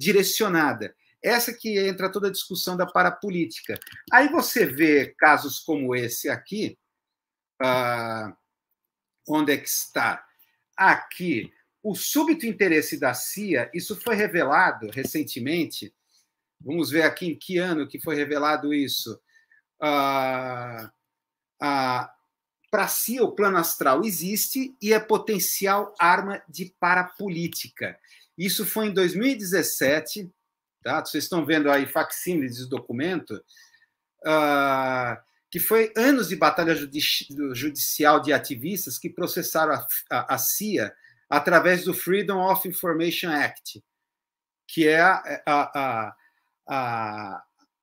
direcionada. Essa que entra toda a discussão da parapolítica. Aí você vê casos como esse aqui, onde é que está? Aqui, o súbito interesse da CIA, isso foi revelado recentemente, vamos ver aqui em que ano que foi revelado isso. Para a CIA, o plano astral existe e é potencial arma de parapolítica. Isso foi em 2017, tá? Vocês estão vendo aí facsímile desse documento, que foi anos de batalha judicial de ativistas que processaram a CIA através do Freedom of Information Act, que é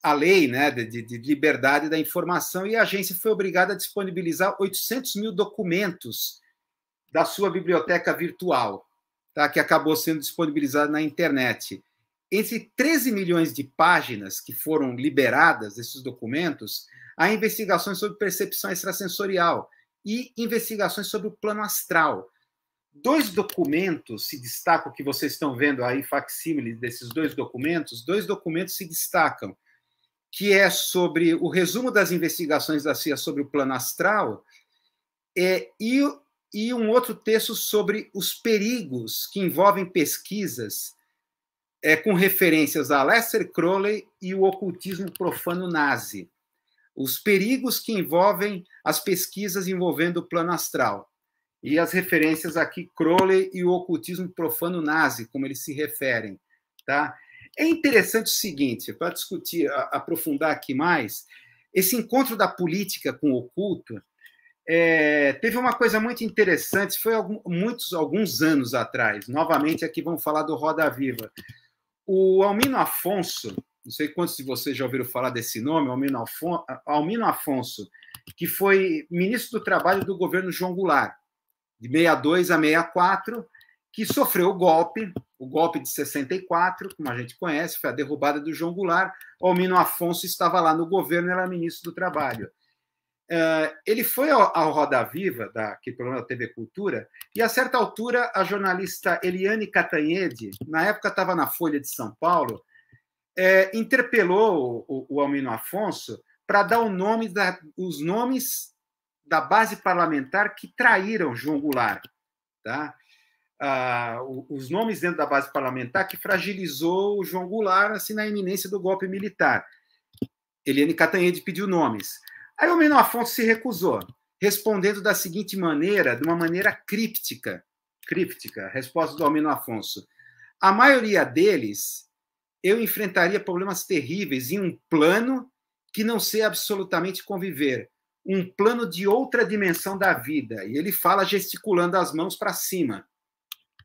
a lei, né, de liberdade da informação, e a agência foi obrigada a disponibilizar 800 mil documentos da sua biblioteca virtual, tá, que acabou sendo disponibilizada na internet. Entre 13 milhões de páginas que foram liberadas, esses documentos, há investigações sobre percepção extrasensorial e investigações sobre o plano astral. 2 documentos se destacam, que vocês estão vendo aí, facsímile desses 2 documentos se destacam, que é sobre o resumo das investigações da CIA sobre o plano astral, e um outro texto sobre os perigos que envolvem pesquisas com referências a Aleister Crowley e o ocultismo profano nazi. Os perigos que envolvem as pesquisas envolvendo o plano astral. E as referências aqui, Crowley e o ocultismo profano nazi, como eles se referem. Tá? É interessante o seguinte, para discutir, aprofundar aqui mais, esse encontro da política com o oculto teve uma coisa muito interessante, foi alguns anos atrás, novamente aqui vamos falar do Roda Viva. O Almino Afonso, não sei quantos de vocês já ouviram falar desse nome, Almino Afonso, que foi ministro do Trabalho do governo João Goulart, de 62 a 64, que sofreu o golpe de 64, como a gente conhece, foi a derrubada do João Goulart. O Almino Afonso estava lá no governo, era ministro do Trabalho. Ele foi ao Roda Viva, que programa da TV Cultura, e a certa altura a jornalista Eliane Catanhede, na época estava na Folha de São Paulo, interpelou o Almino Afonso para dar os nomes da base parlamentar que traíram João Goulart, tá? Os nomes dentro da base parlamentar que fragilizou o João Goulart assim, na iminência do golpe militar. Eliane Catanhede pediu nomes. Aí o Almino Afonso se recusou, respondendo da seguinte maneira, de uma maneira críptica, a resposta do Almino Afonso. A maioria deles, eu enfrentaria problemas terríveis em um plano que não sei absolutamente conviver, um plano de outra dimensão da vida. E ele fala gesticulando as mãos para cima.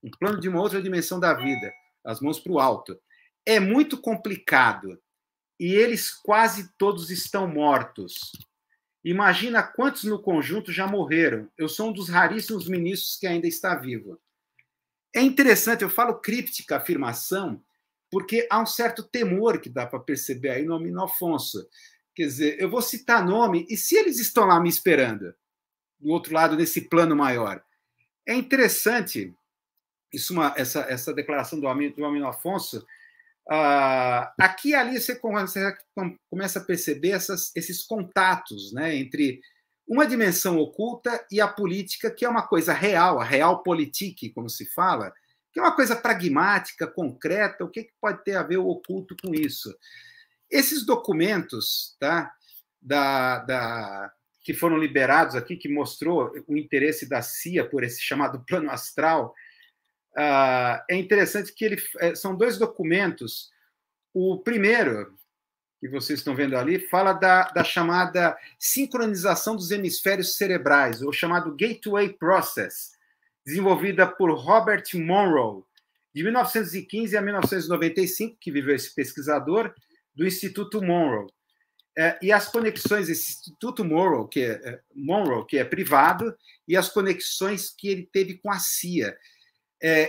Um plano de uma outra dimensão da vida, as mãos para o alto. É muito complicado e eles quase todos estão mortos. Imagina quantos no conjunto já morreram. Eu sou um dos raríssimos ministros que ainda está vivo. É interessante, eu falo críptica afirmação, porque há um certo temor que dá para perceber aí no Almino Afonso. Quer dizer, eu vou citar nome, e se eles estão lá me esperando, do outro lado, nesse plano maior? É interessante isso, essa declaração do Almino Afonso. Aqui e ali você começa a perceber esses contatos, né, entre uma dimensão oculta e a política, que é uma coisa real, a realpolitik, como se fala, que é uma coisa pragmática, concreta. O que pode ter a ver o oculto com isso? Esses documentos, tá, que foram liberados aqui, que mostrou o interesse da CIA por esse chamado plano astral, é interessante que são 2 documentos. O primeiro, que vocês estão vendo ali, fala da chamada sincronização dos hemisférios cerebrais, ou chamado Gateway Process, desenvolvida por Robert Monroe, de 1915 a 1995, que viveu esse pesquisador, do Instituto Monroe. E as conexões, esse Instituto Monroe, que é privado, e as conexões que ele teve com a CIA.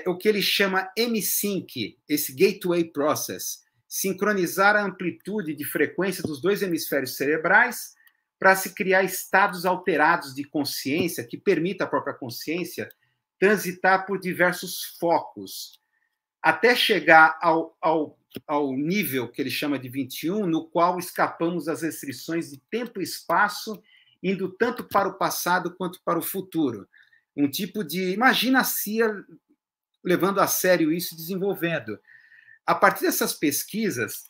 O que ele chama M-Sync, esse Gateway Process, sincronizar a amplitude de frequência dos 2 hemisférios cerebrais para se criar estados alterados de consciência que permita à própria consciência transitar por diversos focos. até chegar ao nível que ele chama de 21, no qual escapamos das restrições de tempo e espaço, indo tanto para o passado quanto para o futuro. Um tipo de... Imagina a CIA levando a sério isso e desenvolvendo. A partir dessas pesquisas,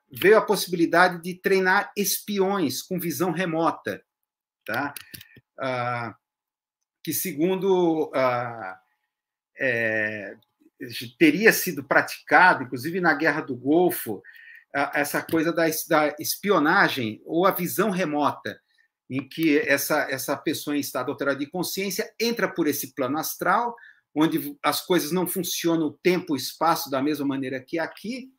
veio a possibilidade de treinar espiões com visão remota, tá? Que, segundo teria sido praticado, inclusive na Guerra do Golfo, essa coisa da espionagem ou a visão remota, em que essa pessoa em estado alterado de consciência entra por esse plano astral, onde as coisas não funcionam o tempo e o espaço da mesma maneira que aqui,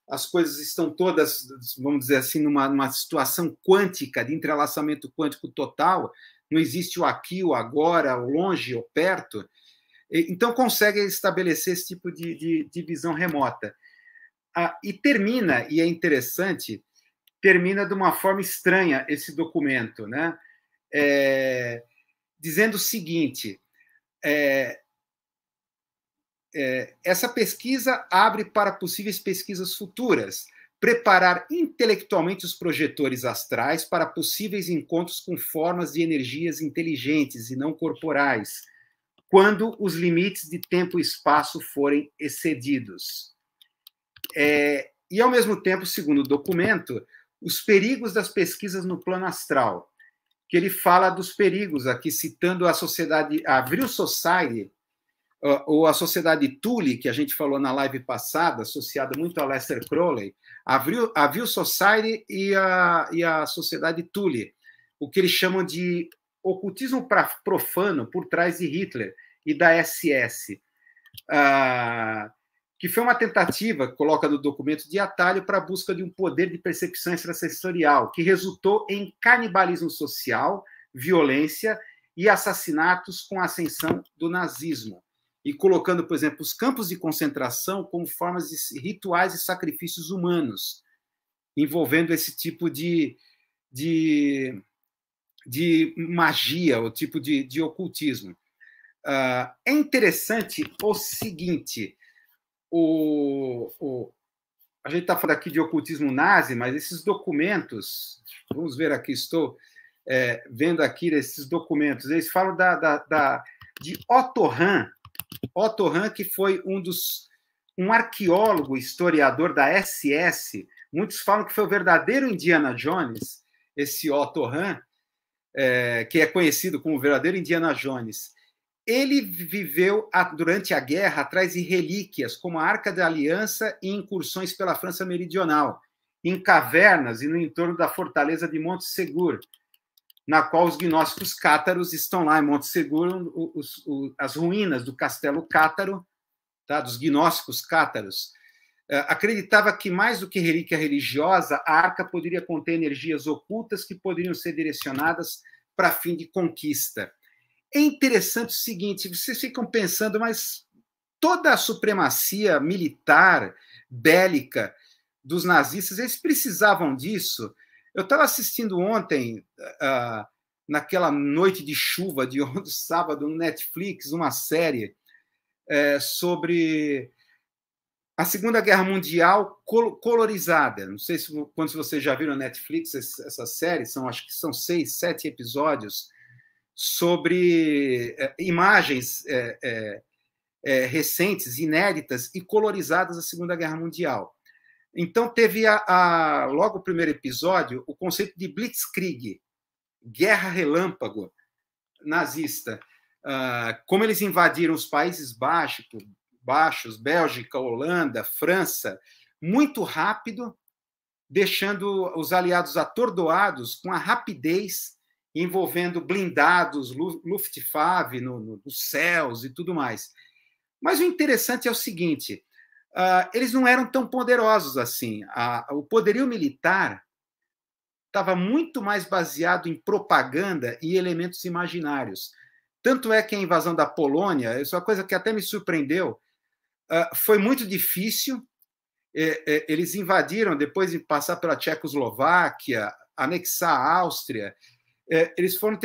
as coisas estão todas, vamos dizer assim, numa situação quântica, de entrelaçamento quântico total, não existe o aqui, o agora, o longe, o perto. Então, consegue estabelecer esse tipo de visão remota. E termina, e é interessante, termina de uma forma estranha esse documento, né? Dizendo o seguinte: essa pesquisa abre para possíveis pesquisas futuras, preparar intelectualmente os projetores astrais para possíveis encontros com formas de energias inteligentes e não corporais, quando os limites de tempo e espaço forem excedidos. E, ao mesmo tempo, segundo o documento, os perigos das pesquisas no plano astral, que ele fala dos perigos, aqui citando a sociedade, a Vril Society, ou a Sociedade Thule, que a gente falou na live passada, associada muito a Lester Crowley, a Vril Society e a Sociedade Thule, o que eles chamam de ocultismo profano por trás de Hitler e da SS, que foi uma tentativa, coloca no documento, de atalho para a busca de um poder de percepção extrasensorial, que resultou em canibalismo social, violência e assassinatos com a ascensão do nazismo, e colocando, por exemplo, os campos de concentração como formas de rituais e sacrifícios humanos, envolvendo esse tipo de magia, o tipo de ocultismo. É interessante o seguinte: a gente está falando aqui de ocultismo nazi, mas esses documentos, vamos ver aqui, estou vendo aqui esses documentos, eles falam de Otto Hahn. Otto Hahn, que foi um arqueólogo, historiador da SS, muitos falam que foi o verdadeiro Indiana Jones, esse Otto Hahn, que é conhecido como o verdadeiro Indiana Jones. Ele viveu, durante a guerra, atrás de relíquias, como a Arca da Aliança e incursões pela França Meridional, em cavernas e no entorno da fortaleza de Montsegur, na qual os gnósticos cátaros estão lá em Montsegur, as ruínas do castelo cátaro, tá, dos gnósticos cátaros. Acreditava que, mais do que relíquia religiosa, a arca poderia conter energias ocultas que poderiam ser direcionadas para fim de conquista. É interessante o seguinte: vocês ficam pensando, mas toda a supremacia militar, bélica dos nazistas, eles precisavam disso? Eu estava assistindo ontem, naquela noite de chuva de ontem, sábado, no Netflix, uma série sobre a Segunda Guerra Mundial colorizada. Não sei quantos de vocês já viram na Netflix essa série, acho que são 6, 7 episódios, sobre imagens recentes, inéditas e colorizadas da Segunda Guerra Mundial. Então, teve logo o primeiro episódio, o conceito de Blitzkrieg, guerra relâmpago nazista. Como eles invadiram os Países Baixos, Bélgica, Holanda, França, muito rápido, deixando os aliados atordoados com a rapidez, envolvendo blindados, Luftwaffe nos céus e tudo mais. Mas o interessante é o seguinte: eles não eram tão poderosos assim. O poderio militar estava muito mais baseado em propaganda e elementos imaginários. Tanto é que a invasão da Polônia, isso é uma coisa que até me surpreendeu, foi muito difícil. Eles invadiram, depois de passar pela Tchecoslováquia, anexar a Áustria, eles foram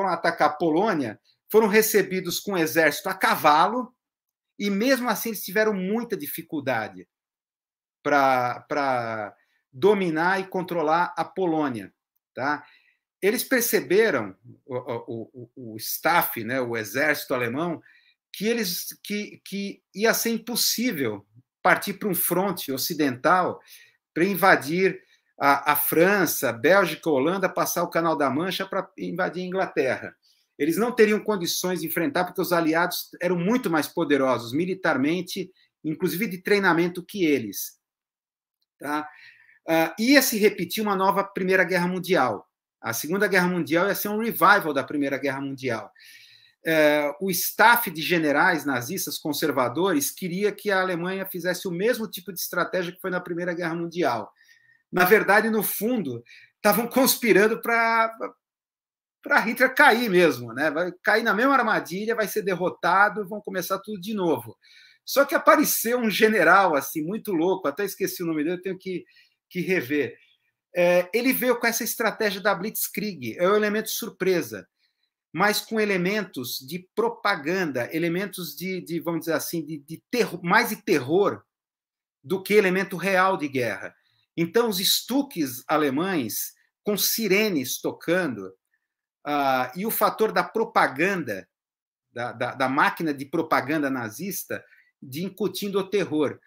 atacar a Polônia, foram recebidos com um exército a cavalo e mesmo assim eles tiveram muita dificuldade para dominar e controlar a Polônia. Tá? Eles perceberam, o staff, né, o exército alemão, que ia ser impossível partir para um fronte ocidental para invadir a França, Bélgica, Holanda, passar o Canal da Mancha para invadir a Inglaterra. Eles não teriam condições de enfrentar, porque os aliados eram muito mais poderosos militarmente, inclusive de treinamento, que eles. Tá? Ia se repetir uma nova Primeira Guerra Mundial. A Segunda Guerra Mundial ia ser um revival da Primeira Guerra Mundial. O staff de generais nazistas conservadores queria que a Alemanha fizesse o mesmo tipo de estratégia que foi na Primeira Guerra Mundial. Na verdade, no fundo, estavam conspirando para Hitler cair mesmo, né? Vai cair na mesma armadilha, vai ser derrotado, vão começar tudo de novo. Só que apareceu um general assim muito louco, até esqueci o nome dele, tenho que rever. Ele veio com essa estratégia da Blitzkrieg, é o elemento surpresa, mas com elementos de propaganda, elementos de vamos dizer assim, de terror, mais de terror do que elemento real de guerra. Então, os estuques alemães, com sirenes tocando, e o fator da propaganda, da máquina de propaganda nazista, de incutindo o terror.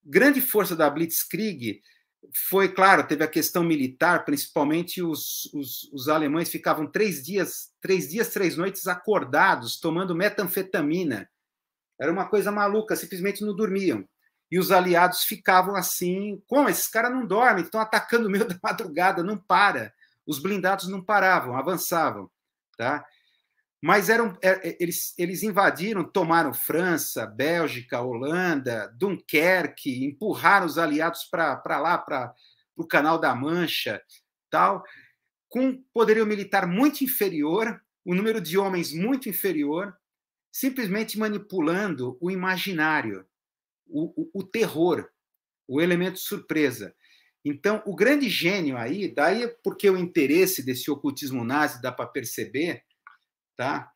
Grande força da Blitzkrieg foi, claro, teve a questão militar, principalmente os alemães ficavam 3 dias, 3 noites acordados, tomando metanfetamina. Era uma coisa maluca, simplesmente não dormiam. E os aliados ficavam assim, como esses caras não dormem, estão atacando no meio da madrugada, não para. Os blindados não paravam, avançavam. Tá? Mas eles invadiram, tomaram França, Bélgica, Holanda, Dunkerque, empurraram os aliados para lá, para o Canal da Mancha, tal, com poderio militar muito inferior, o número de homens muito inferior, simplesmente manipulando o imaginário, o terror, o elemento surpresa. Então, o grande gênio aí, daí porque o interesse desse ocultismo nazi dá para perceber, tá?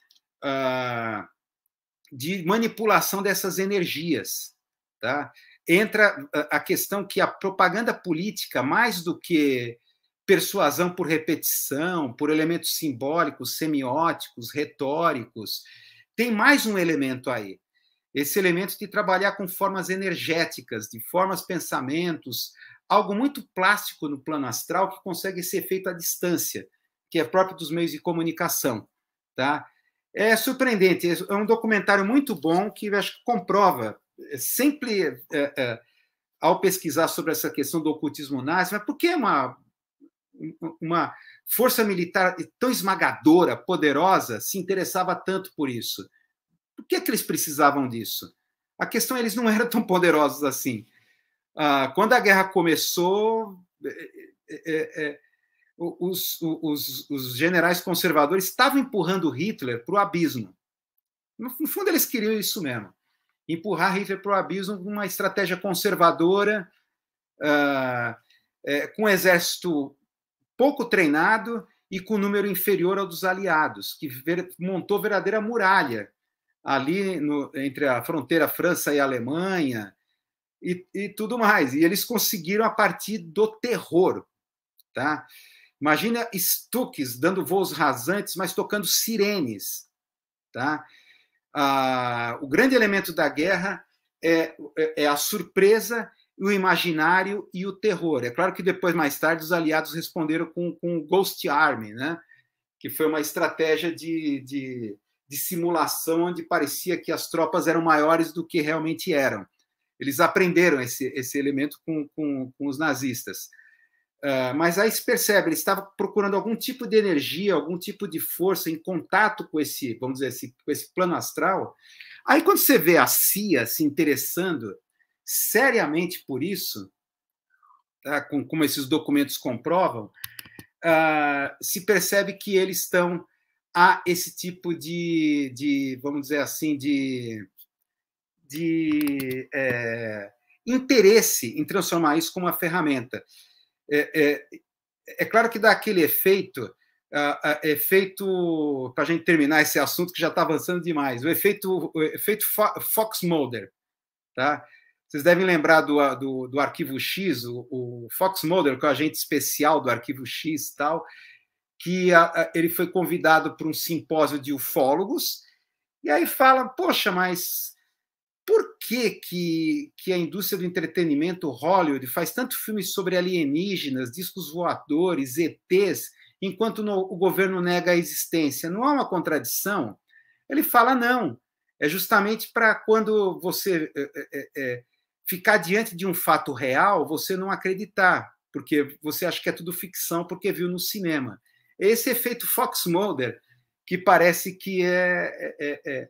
De manipulação dessas energias. Tá? Entra a questão que a propaganda política, mais do que persuasão por repetição, por elementos simbólicos, semióticos, retóricos, tem mais um elemento aí. Esse elemento de trabalhar com formas energéticas, de formas, pensamentos, algo muito plástico no plano astral que consegue ser feito à distância, que é próprio dos meios de comunicação. Tá? É surpreendente, é um documentário muito bom que acho que comprova, sempre ao pesquisar sobre essa questão do ocultismo nazi, mas por que uma força militar tão esmagadora, poderosa, se interessava tanto por isso? Por que eles precisavam disso? A questão é que eles não eram tão poderosos assim. Quando a guerra começou, os generais conservadores estavam empurrando Hitler para o abismo. No fundo, eles queriam isso mesmo. Empurrar Hitler para o abismo com uma estratégia conservadora, com um exército pouco treinado e com um número inferior ao dos aliados, que montou verdadeira muralha ali entre a fronteira França e Alemanha e tudo mais. E eles conseguiram a partir do terror. Tá? Imagina Stuques dando voos rasantes, mas tocando sirenes. Tá? O grande elemento da guerra é a surpresa, o imaginário e o terror. É claro que depois, mais tarde, os aliados responderam com o Ghost Army, né? Que foi uma estratégia de simulação onde parecia que as tropas eram maiores do que realmente eram. Eles aprenderam esse elemento com os nazistas. Mas aí se percebe, eles estavam procurando algum tipo de energia, algum tipo de força em contato com esse, vamos dizer, com esse plano astral. Aí quando você vê a CIA se interessando seriamente por isso, tá, como esses documentos comprovam, se percebe que eles estão a esse tipo de vamos dizer assim, de interesse em transformar isso como uma ferramenta. É claro que dá aquele efeito efeito, para a gente terminar esse assunto que já está avançando demais, o efeito Fox Mulder, tá? Vocês devem lembrar do Arquivo X, o Fox Mulder, que é o agente especial do Arquivo X, tal, que ele foi convidado para um simpósio de ufólogos, e aí fala, poxa, mas por que a indústria do entretenimento Hollywood faz tanto filme sobre alienígenas, discos voadores, ETs, enquanto o governo nega a existência? Não há uma contradição? Ele fala, não, é justamente para quando você ficar diante de um fato real, você não acreditar, porque você acha que é tudo ficção porque viu no cinema. Esse efeito Fox Mulder que parece que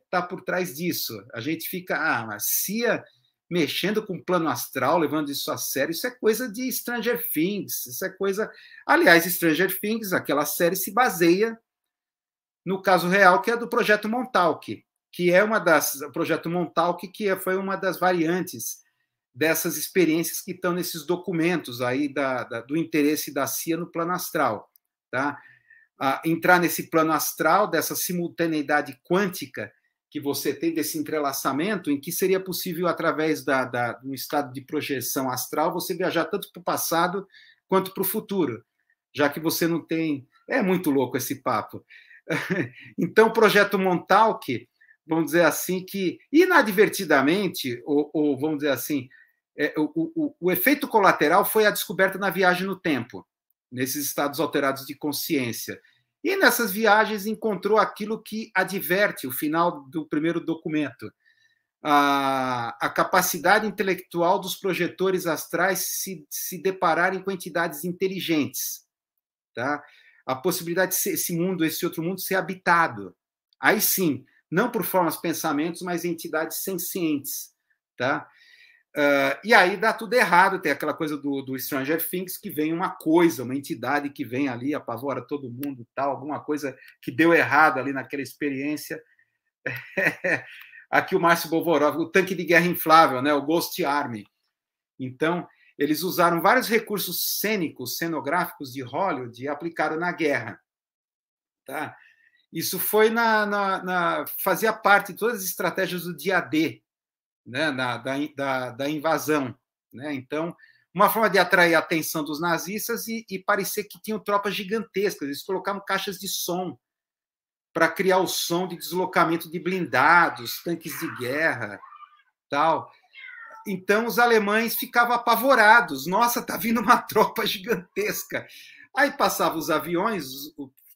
está por trás disso. A gente fica, mas CIA mexendo com o plano astral, levando isso a sério, isso é coisa de Stranger Things, isso é coisa... Aliás, Stranger Things, aquela série se baseia no caso real, que é do Projeto Montauk, que é o Projeto Montauk, que foi uma das variantes dessas experiências que estão nesses documentos aí do interesse da CIA no plano astral, tá? Entrar nesse plano astral, dessa simultaneidade quântica que você tem, desse entrelaçamento, em que seria possível, através de um estado de projeção astral, você viajar tanto para o passado quanto para o futuro, já que você não tem... É muito louco esse papo. Então, o Projeto Montauk, vamos dizer assim, que inadvertidamente, ou vamos dizer assim, o efeito colateral foi a descoberta na viagem no tempo, nesses estados alterados de consciência. E nessas viagens encontrou aquilo que adverte o final do primeiro documento, a capacidade intelectual dos projetores astrais se depararem com entidades inteligentes, tá? A possibilidade de esse outro mundo ser habitado. Aí sim, não por formas, pensamentos, mas entidades sencientes, tá? E aí dá tudo errado, tem aquela coisa do Stranger Things, que vem uma coisa, uma entidade que vem ali, apavora todo mundo, tal, alguma coisa que deu errado ali naquela experiência. Aqui o Márcio Bovorov, o tanque de guerra inflável, né, o Ghost Army. Então, eles usaram vários recursos cênicos, cenográficos de Hollywood e aplicaram na guerra. Tá? Isso foi fazia parte de todas as estratégias do dia D, né, da invasão. Né? Então, uma forma de atrair a atenção dos nazistas e parecer que tinham tropas gigantescas. Eles colocavam caixas de som para criar o som de deslocamento de blindados, tanques de guerra, tal. Então, os alemães ficavam apavorados. Nossa, está vindo uma tropa gigantesca. Aí passavam os aviões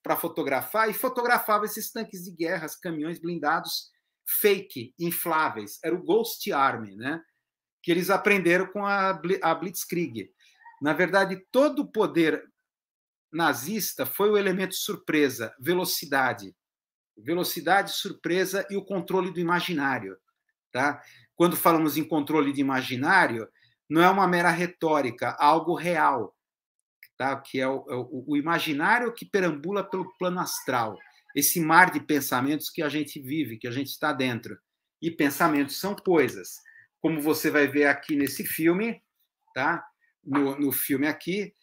para fotografar e fotografavam esses tanques de guerra, os caminhões blindados fake, infláveis. Era o Ghost Army, né? Que eles aprenderam com a Blitzkrieg. Na verdade, todo o poder nazista foi o elemento surpresa, velocidade. Velocidade, surpresa e o controle do imaginário. Tá? Quando falamos em controle de imaginário, não é uma mera retórica, algo real, tá? Que é o imaginário que perambula pelo plano astral, esse mar de pensamentos que a gente vive, que a gente está dentro. E pensamentos são coisas, como você vai ver aqui nesse filme, tá? No filme aqui,